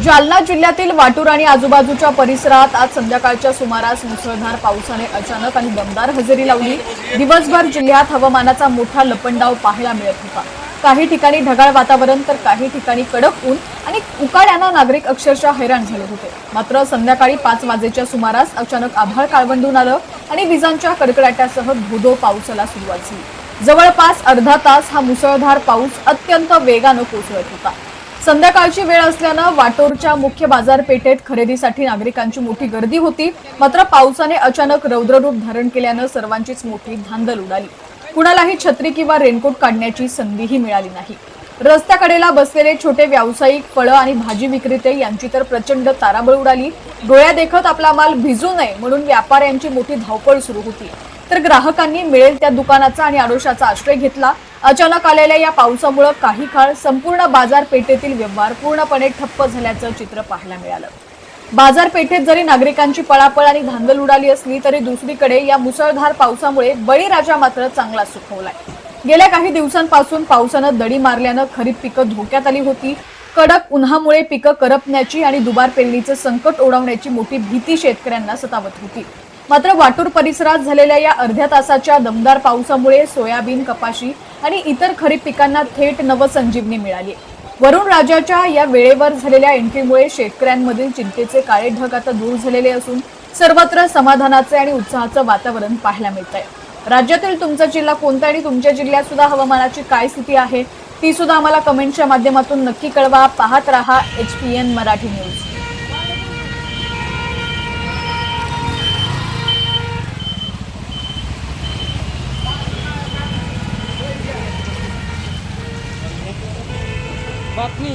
जालना जिल्ह्यातील वाटूर आणि आजूबाजूच्या परिसरात आज संध्याकाळच्या सुमारास मुसळधार पावसाने अचानक आणि दमदार हजेरी लावली। दिवसभर जिल्ह्यात हवामानाचा मोठा लपंडाव पाहायला मिळत होता। काही ठिकाणी ढगाळ वातावरण तर काही ठिकाणी कडक ऊन आणि उकाड्यानं नागरिक अक्षरशः हैराण झाले होते। मात्र संध्याकाळी 5 वाजेच्या सुमारास अचानक आभाळ काळवंडून आलं आणि विजांच्या कडकडाटासह धोधो पावसाला सुरुवात झाली। जवळपास अर्धा तास हा मुसळधार पाऊस अत्यंत वेगानं कोसळत होता। संध्याकाळची वेळ असल्यानं वाटोरच्या मुख्य बाजारपेठेत खरेदीसाठी नागरिकांची मोठी गर्दी होती। मात्र पावसाने अचानक रौद्ररूप धारण केल्यानं सर्वांचीच मोठी धांदल उडाली। कुणालाही छत्री किंवा रेनकोट काढण्याची संधीही मिळाली नाही। रस्त्याकडेला बसलेले छोटे व्यावसायिक, फळं आणि भाजी विक्रेते यांची तर प्रचंड तारांबळ उडाली। डोळ्या देखत आपला माल भिजू नये म्हणून व्यापाऱ्यांची मोठी धावपळ सुरू होती, तर ग्राहकांनी मिळेल त्या दुकानाचा आणि आडोशाचा आश्रय घेतला। अचानक आलेल्या या पावसामुळे काही काळ संपूर्ण बाजारपेठेतील व्यवहार पूर्णपणे ठप्प झाल्याचं चित्र पाहायला मिळालं। बाजारपेठेत जरी नागरिकांची पळापळ आणि धांदल उडाली असली तरी दुसरीकडे या मुसळधार पावसामुळे बळीराजा मात्र चांगला सुखावलाय। गेल्या काही दिवसांपासून पावसानं दडी मारल्यानं खरीप पिकं धोक्यात आली होती। कडक उन्हामुळे पिकं करपण्याची आणि दुबार पेरणीचं संकट ओढवण्याची मोठी भीती शेतकऱ्यांना सतावत होती। मात्र वाटूर परिसरात झालेल्या या अर्ध्या तासाच्या दमदार पावसामुळे सोयाबीन, कपाशी आणि इतर खरीप पिकांना थेट नवसंजीवनी मिळाली। वरुण राजाच्या या वेळेवर झालेल्या एंट्रीमुळे शेतकऱ्यांमधील चिंतेचे काळे ढग आता दूर झालेले असून सर्वत्र समाधानाचे आणि उत्साहाचं वातावरण पाहायला मिळतंय। राज्यातील तुमचा जिल्हा कोणता आणि तुमच्या जिल्ह्यात सुद्धा हवामानाची काय स्थिती आहे ती सुद्धा आम्हाला कमेंटच्या माध्यमातून नक्की कळवा। पाहत रहा HPN मराठी न्यूज। बातमी